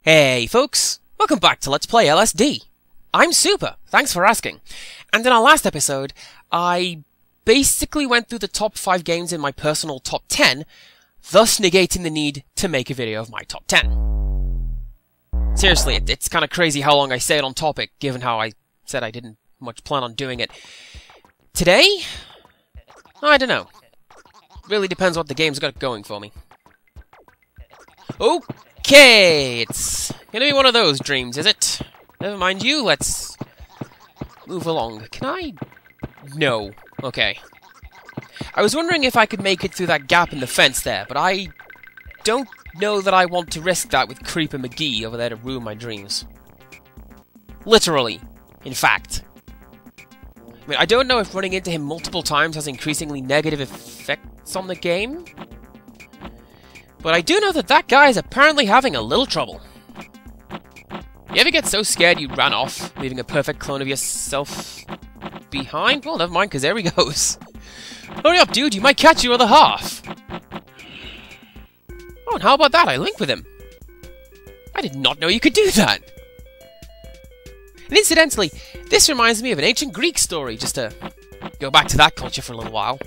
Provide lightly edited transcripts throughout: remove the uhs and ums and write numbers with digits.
Hey folks, welcome back to Let's Play LSD. I'm super, thanks for asking. And in our last episode, I basically went through the top 5 games in my personal top 10, thus negating the need to make a video of my top 10. Seriously, it's kind of crazy how long I stayed on topic, given how I said I didn't much plan on doing it. Today? I don't know. Really depends what the game's got going for me. Okay, it's gonna be one of those dreams, is it? Never mind you, let's move along. Can I? No. Okay. I was wondering if I could make it through that gap in the fence there, but I don't know that I want to risk that with Creeper McGee over there to ruin my dreams. Literally, in fact. I mean, I don't know if running into him multiple times has increasingly negative effects on the game, but I do know that that guy is apparently having a little trouble. You ever get so scared you ran off, leaving a perfect clone of yourself behind? Well, never mind, because there he goes. Hurry up, dude, you might catch your other half. Oh, and how about that? I link with him. I did not know you could do that. And incidentally, this reminds me of an ancient Greek story, just to go back to that culture for a little while.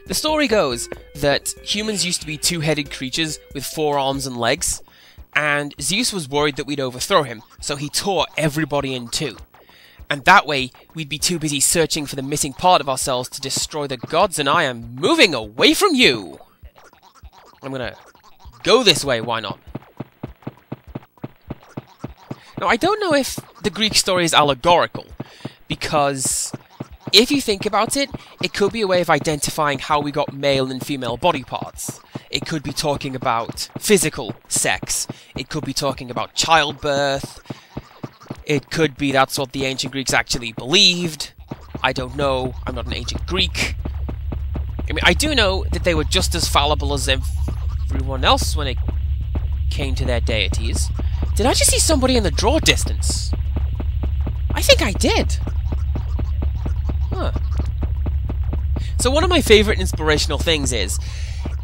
The story goes that humans used to be two-headed creatures with 4 arms and legs, and Zeus was worried that we'd overthrow him, so he tore everybody in 2. And that way, we'd be too busy searching for the missing part of ourselves to destroy the gods, and I am moving away from you! I'm gonna go this way, why not? Now, I don't know if the Greek story is allegorical, because if you think about it, it could be a way of identifying how we got male and female body parts. It could be talking about physical sex. It could be talking about childbirth. It could be that's what the ancient Greeks actually believed. I don't know. I'm not an ancient Greek. I mean, I do know that they were just as fallible as everyone else when it came to their deities. Did I just see somebody in the draw distance? I think I did. Huh. So one of my favourite inspirational things is,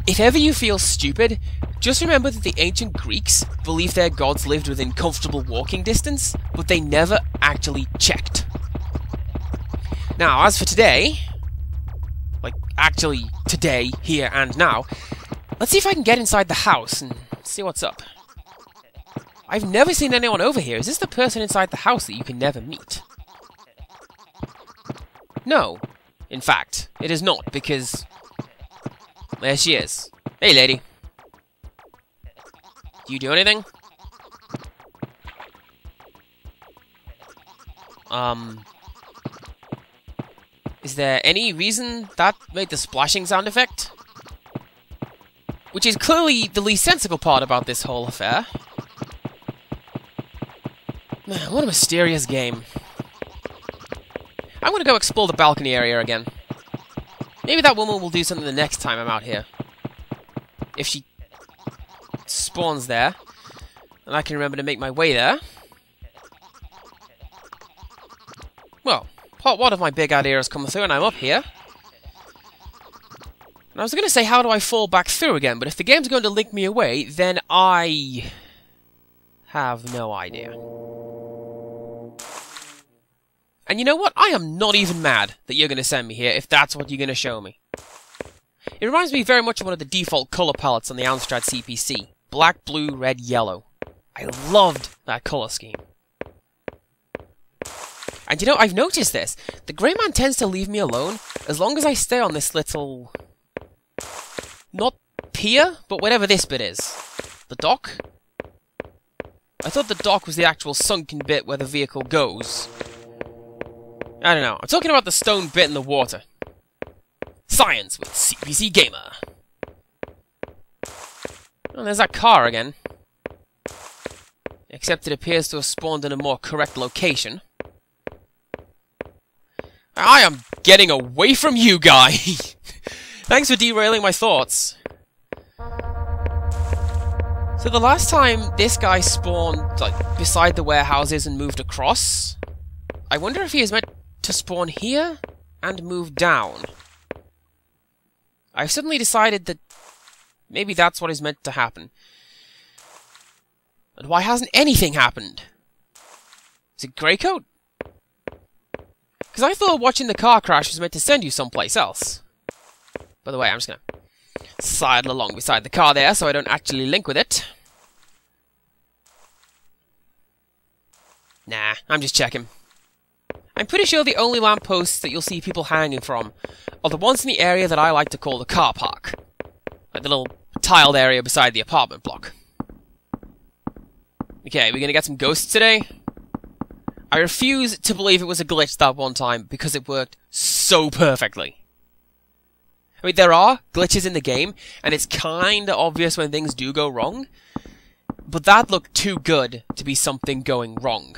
if ever you feel stupid, just remember that the ancient Greeks believed their gods lived within comfortable walking distance, but they never actually checked. Now, as for today, like actually today, here and now, let's see if I can get inside the house and see what's up. I've never seen anyone over here. Is this the person inside the house that you can never meet? No. In fact, it is not, because there she is. Hey, lady. Do you do anything? Is there any reason that made the splashing sound effect? Which is clearly the least sensible part about this whole affair. Man, what a mysterious game. I'm gonna go explore the balcony area again. Maybe that woman will do something the next time I'm out here. If she spawns there, and I can remember to make my way there. Well, part 1 of my big idea has come through and I'm up here. And I was gonna say, how do I fall back through again? But if the game's going to link me away, then I have no idea. And you know what? I am not even mad that you're going to send me here if that's what you're going to show me. It reminds me very much of one of the default colour palettes on the Amstrad CPC. Black, blue, red, yellow. I loved that colour scheme. And you know, I've noticed this. The grey man tends to leave me alone as long as I stay on this little... not pier, but whatever this bit is. The dock? I thought the dock was the actual sunken bit where the vehicle goes. I don't know. I'm talking about the stone bit in the water. Science with CPC Gamer. Oh, there's that car again. Except it appears to have spawned in a more correct location. I am getting away from you, guy! Thanks for derailing my thoughts. So the last time this guy spawned, like, beside the warehouses and moved across, I wonder if he is meant to spawn here and move down. I've suddenly decided that maybe that's what is meant to happen. And why hasn't anything happened? Is it Greycoat? Because I thought watching the car crash was meant to send you someplace else. By the way, I'm just going to sidle along beside the car there so I don't actually link with it. Nah, I'm just checking. I'm pretty sure the only lampposts that you'll see people hanging from are the ones in the area that I like to call the car park. Like the little tiled area beside the apartment block. Okay, we're gonna get some ghosts today? I refuse to believe it was a glitch that one time because it worked so perfectly. I mean, there are glitches in the game, and it's kinda obvious when things do go wrong, but that looked too good to be something going wrong.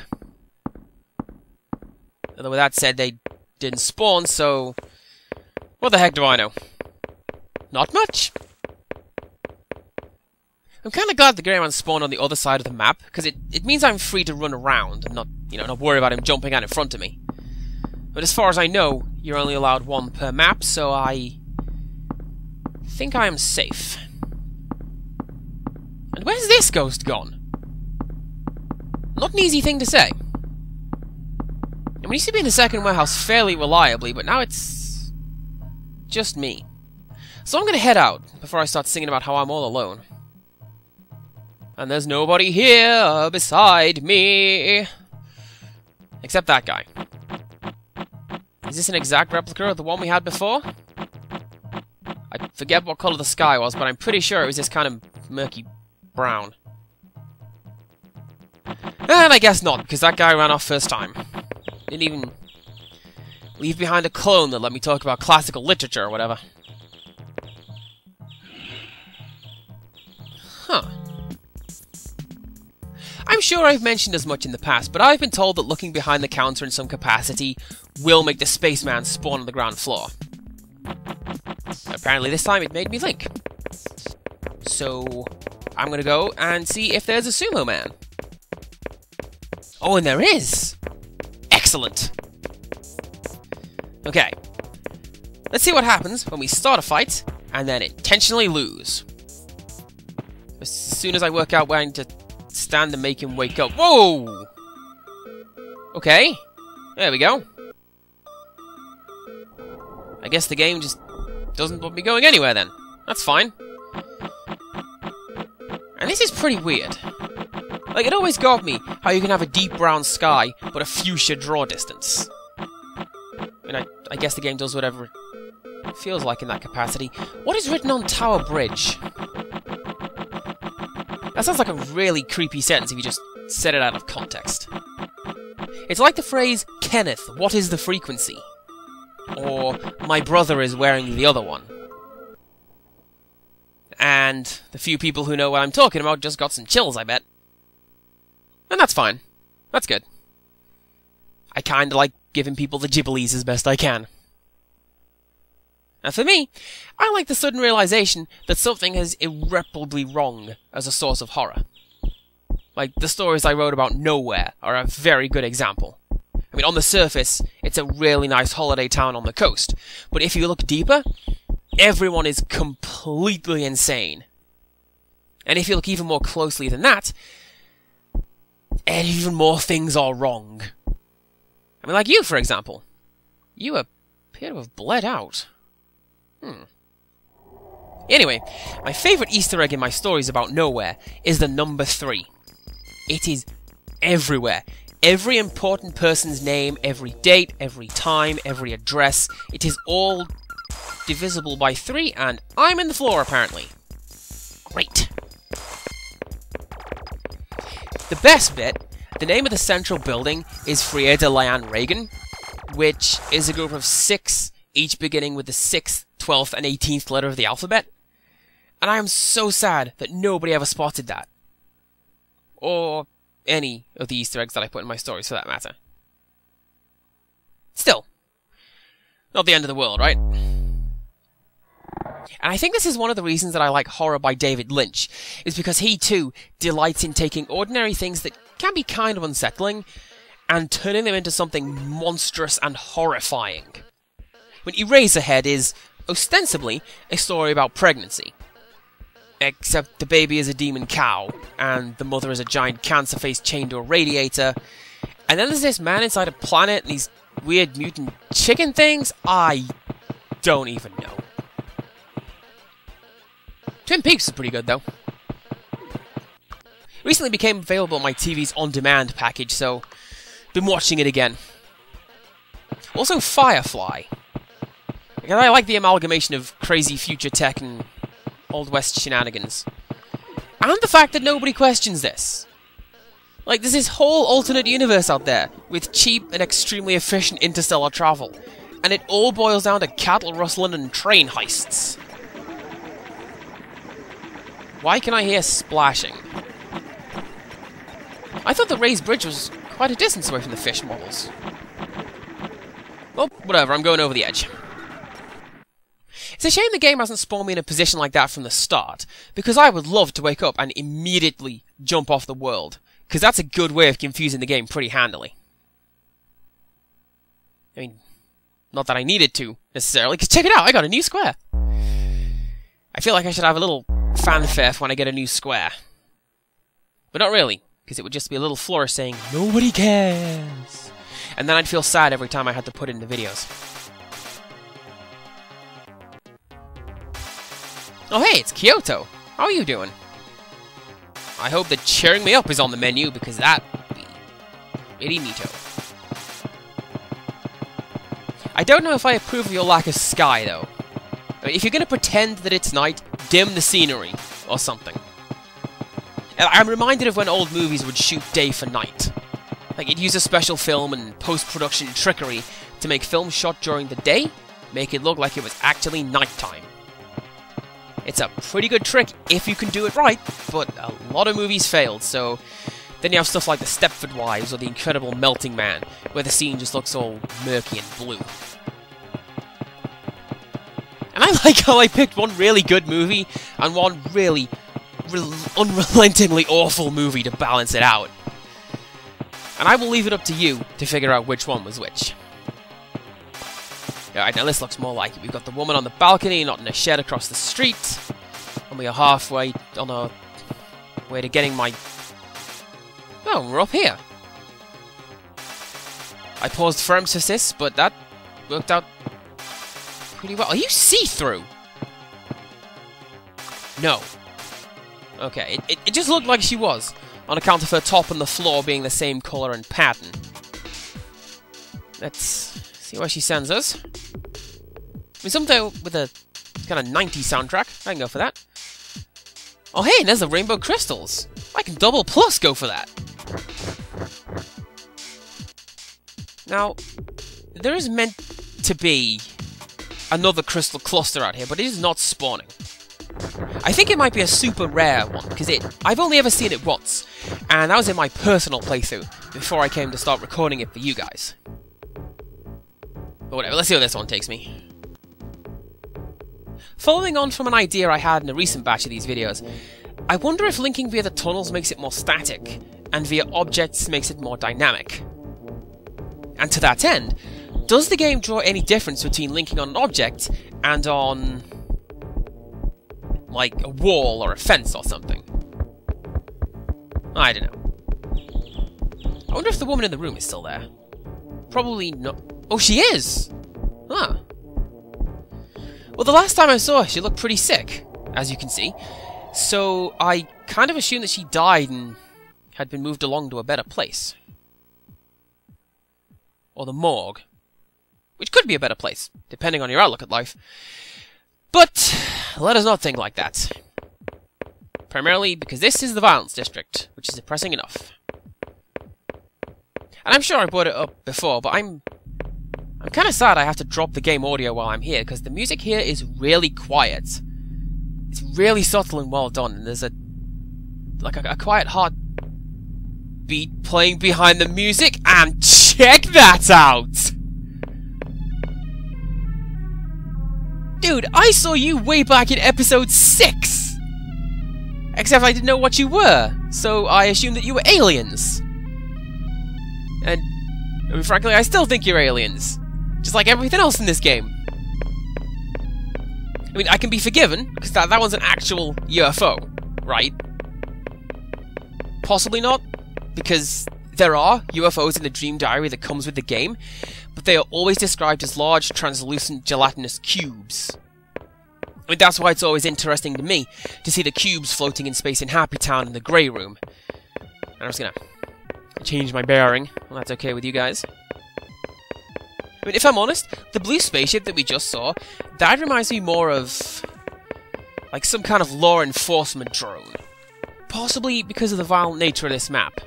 Although with that said, they didn't spawn, so what the heck do I know? Not much. I'm kind of glad the Grey Man spawned on the other side of the map, because it means I'm free to run around and not, not worry about him jumping out in front of me. But as far as I know, you're only allowed one per map, so I think I am safe. And where's this ghost gone? Not an easy thing to say. I mean, he used to be in the second warehouse fairly reliably, but now it's just me. So I'm going to head out before I start singing about how I'm all alone. And there's nobody here beside me. Except that guy. Is this an exact replica of the one we had before? I forget what color the sky was, but I'm pretty sure it was this kind of murky brown. And I guess not, because that guy ran off first time. Didn't even leave behind a clone that let me talk about classical literature or whatever. Huh. I'm sure I've mentioned as much in the past, but I've been told that looking behind the counter in some capacity will make the spaceman spawn on the ground floor. Apparently this time it made me think. So I'm gonna go and see if there's a sumo man. Oh, and there is! Excellent! Okay. Let's see what happens when we start a fight, and then intentionally lose. As soon as I work out when to stand and make him wake up. Whoa! Okay. There we go. I guess the game just doesn't want me going anywhere then. That's fine. And this is pretty weird. Like, it always got me how you can have a deep brown sky, but a fuchsia draw distance. And I guess the game does whatever it feels like in that capacity. What is written on Tower Bridge? That sounds like a really creepy sentence if you just said it out of context. It's like the phrase, Kenneth, what is the frequency? Or, my brother is wearing the other one. And the few people who know what I'm talking about just got some chills, I bet. And that's fine. That's good. I kinda like giving people the gibblies as best I can. And for me, I like the sudden realization that something is irreparably wrong as a source of horror. Like, the stories I wrote about Nowhere are a very good example. I mean, on the surface, it's a really nice holiday town on the coast, but if you look deeper, everyone is completely insane. And if you look even more closely than that, even more things are wrong. I mean, like you, for example. You appear to have bled out. Anyway, my favourite Easter egg in my stories about Nowhere is the number 3. It is everywhere. Every important person's name, every date, every time, every address. It is all divisible by 3, and I'm in the floor, apparently. Great. The best bit, the name of the central building is Frieda Liane Reagan, which is a group of 6, each beginning with the 6th, 12th, and 18th letter of the alphabet. And I am so sad that nobody ever spotted that. Or any of the Easter eggs that I put in my stories, for that matter. Still, not the end of the world, right? And I think this is one of the reasons that I like horror by David Lynch, is because he, too, delights in taking ordinary things that can be kind of unsettling and turning them into something monstrous and horrifying. When Eraserhead is, ostensibly, a story about pregnancy. except the baby is a demon cow, and the mother is a giant cancer face chained to a radiator. And then there's this man inside a planet, and these weird mutant chicken things. I don't even know. Twin Peaks is pretty good, though. Recently became available on my TV's on-demand package, so been watching it again. Also, Firefly. Because I like the amalgamation of crazy future tech and Old West shenanigans. And the fact that nobody questions this. Like, there's this whole alternate universe out there, with cheap and extremely efficient interstellar travel. And it all boils down to cattle rustling and train heists. Why can I hear splashing? I thought the raised bridge was quite a distance away from the fish models. Well, whatever, I'm going over the edge. It's a shame the game hasn't spawned me in a position like that from the start, because I would love to wake up and immediately jump off the world, because that's a good way of confusing the game pretty handily. I mean, not that I needed to, necessarily, because check it out, I got a new square! I feel like I should have a little fanfare when I get a new square. But not really, because it would just be a little flourish saying, "Nobody cares!" And then I'd feel sad every time I had to put it in the videos. Oh hey, it's Kyoto! How are you doing? I hope that cheering me up is on the menu, because that would be really neato. I don't know if I approve of your lack of sky, though. If you're going to pretend that it's night, dim the scenery, or something. I'm reminded of when old movies would shoot day for night. Like, it'd use a special film and post-production trickery to make films shot during the day make it look like it was actually nighttime. It's a pretty good trick if you can do it right, but a lot of movies failed, so then you have stuff like The Stepford Wives or The Incredible Melting Man, where the scene just looks all murky and blue. And I like how I picked one really good movie and one really unrelentingly awful movie to balance it out. And I will leave it up to you to figure out which one was which. Alright, now this looks more like it. We've got the woman on the balcony, not in a shed across the street. And we are halfway on our way to getting my... Oh, we're up here. I paused for emphasis, but that worked out pretty well. Are you see-through? No. Okay, it just looked like she was, on account of her top and the floor being the same colour and pattern. Let's see where she sends us. I mean, something with a kind of 90s soundtrack. I can go for that. Oh hey, and there's the rainbow crystals. I can double plus go for that. Now, there is meant to be another crystal cluster out here, but it is not spawning. I think it might be a super rare one, because I've only ever seen it once, and that was in my personal playthrough, before I came to start recording it for you guys. But whatever, let's see where this one takes me. Following on from an idea I had in a recent batch of these videos, I wonder if linking via the tunnels makes it more static, and via objects makes it more dynamic. And to that end, does the game draw any difference between linking on an object and on, like, a wall or a fence or something? I don't know. I wonder if the woman in the room is still there. Probably not. Oh, she is! Huh. Well, the last time I saw her, she looked pretty sick, as you can see. So I kind of assumed that she died and had been moved along to a better place. Or the morgue. Which could be a better place, depending on your outlook at life. But let us not think like that. Primarily because this is the violence district, which is depressing enough. And I'm sure I brought it up before, but I'm kind of sad I have to drop the game audio while I'm here, because the music here is really quiet. It's really subtle and well done, and there's a quiet heart beat playing behind the music, and check that out! Dude, I saw you way back in episode 6! Except I didn't know what you were, so I assumed that you were aliens. And, I mean, frankly, I still think you're aliens. Just like everything else in this game. I mean, I can be forgiven, because that one's an actual UFO, right? Possibly not, because there are UFOs in the Dream Diary that comes with the game, but they are always described as large, translucent, gelatinous cubes. I mean, that's why it's always interesting to me to see the cubes floating in space in Happy Town in the Grey Room. And I'm just gonna change my bearing, well, that's okay with you guys. I mean, if I'm honest, the blue spaceship that we just saw, that reminds me more of like some kind of law enforcement drone. Possibly because of the violent nature of this map.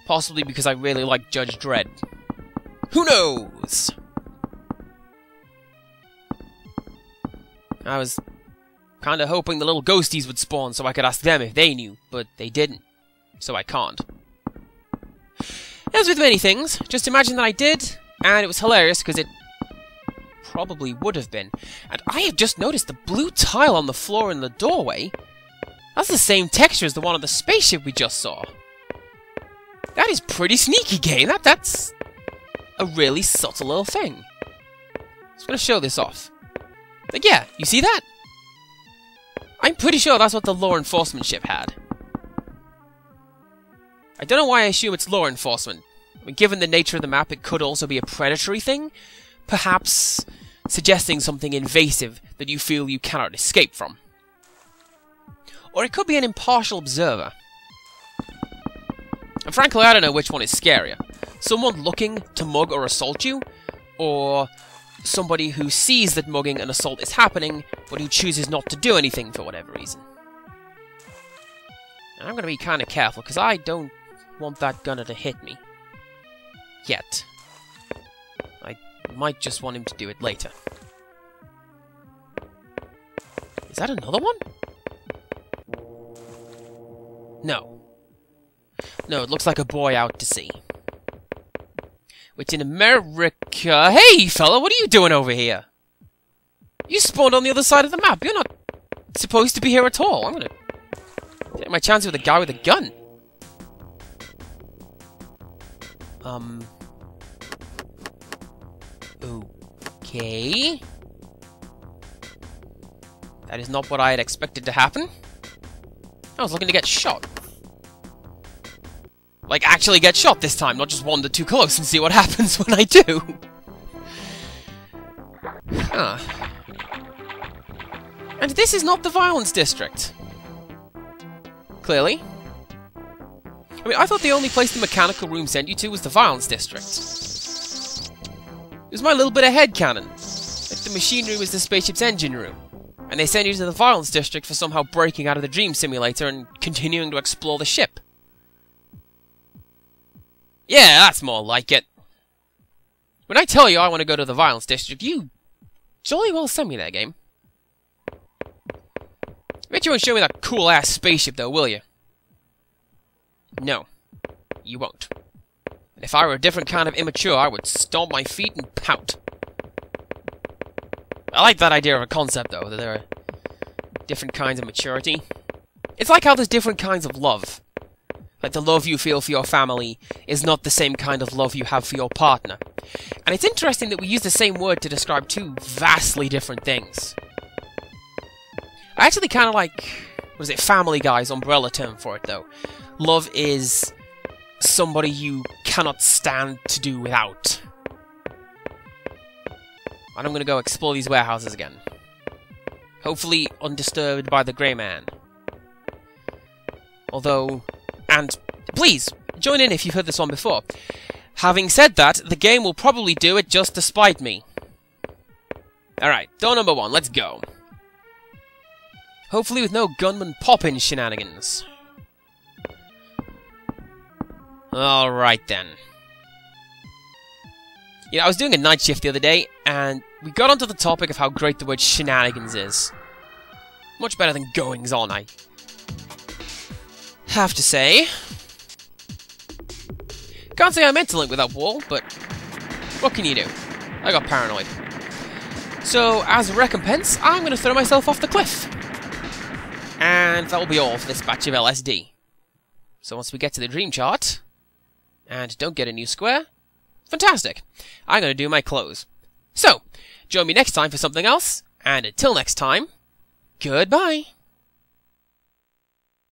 Possibly because I really like Judge Dredd. Who knows? I was kinda hoping the little ghosties would spawn so I could ask them if they knew, but they didn't. So I can't. As with many things, just imagine that I did, and it was hilarious because it probably would have been. And I have just noticed the blue tile on the floor in the doorway. That's the same texture as the one on the spaceship we just saw. That is pretty sneaky, game. That's a really subtle little thing. I'm just going to show this off. Like, yeah, you see that? I'm pretty sure that's what the law enforcement ship had. I don't know why I assume it's law enforcement. I mean, given the nature of the map, it could also be a predatory thing. Perhaps suggesting something invasive that you feel you cannot escape from. Or it could be an impartial observer. And frankly, I don't know which one is scarier. Someone looking to mug or assault you, or somebody who sees that mugging and assault is happening, but who chooses not to do anything for whatever reason. And I'm going to be kind of careful, because I don't want that gunner to hit me. Yet. I might just want him to do it later. Is that another one? No. No, it looks like a boy out to sea. Which in America... Hey, fella, what are you doing over here? You spawned on the other side of the map. You're not supposed to be here at all. I'm gonna take my chance with a guy with a gun. Okay. That is not what I had expected to happen. I was looking to get shot. Like, actually get shot this time, not just wander too close and see what happens when I do. Huh. And this is not the violence district. Clearly. I mean, I thought the only place the mechanical room sent you to was the violence district. It was my little bit of headcanon. Like, the machine room is the spaceship's engine room. And they send you to the violence district for somehow breaking out of the dream simulator and continuing to explore the ship. Yeah, that's more like it. When I tell you I want to go to the violence district, you jolly well send me that, game. Bet you won't show me that cool-ass spaceship, though, will you? No, you won't. And if I were a different kind of immature, I would stomp my feet and pout. I like that idea of a concept, though, that there are different kinds of maturity. It's like how there's different kinds of love. Like, the love you feel for your family is not the same kind of love you have for your partner. And it's interesting that we use the same word to describe two vastly different things. I actually kind of like, what is it, Family Guy's umbrella term for it, though. Love is somebody you cannot stand to do without. And I'm going to go explore these warehouses again. Hopefully undisturbed by the Grey Man. Although... And please, join in if you've heard this one before. Having said that, the game will probably do it just to spite me. Alright, door number 1, let's go. Hopefully with no gunman pop-in shenanigans. Alright then. You know, I was doing a night shift the other day, and we got onto the topic of how great the word shenanigans is. Much better than goings-on, I have to say. Can't say I meant to link with that wall, but what can you do? I got paranoid. So, as a recompense, I'm going to throw myself off the cliff. And that will be all for this batch of LSD. So once we get to the dream chart, and don't get a new square, fantastic. I'm going to do my close. So, join me next time for something else, And until next time, goodbye.